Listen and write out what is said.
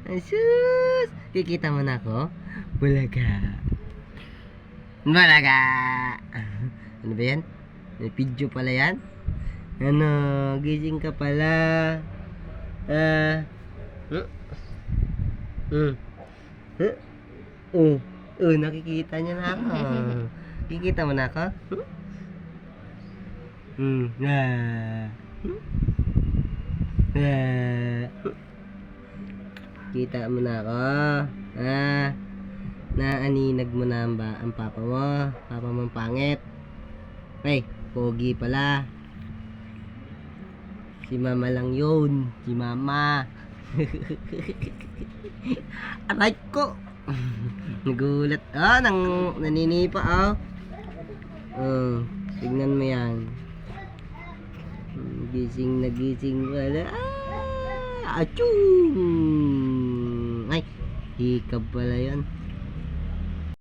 Sus! Kikita mo na ako? Bulaga. Bulaga! Ano ba yan? May video pala yan? Ano? Gising ka pala. Nakikita niya na ako. Kikita mo na ako? Kita mo na ako. Naaninag mo na ang papa mo. Papa mong pangit. Ay, pogi pala. Si mama lang yun. Si mama. Aray ko. Nagulat. Naninipa. Tignan mo yan. Gising na gising pala. Achung! Ay, hikab pala yan.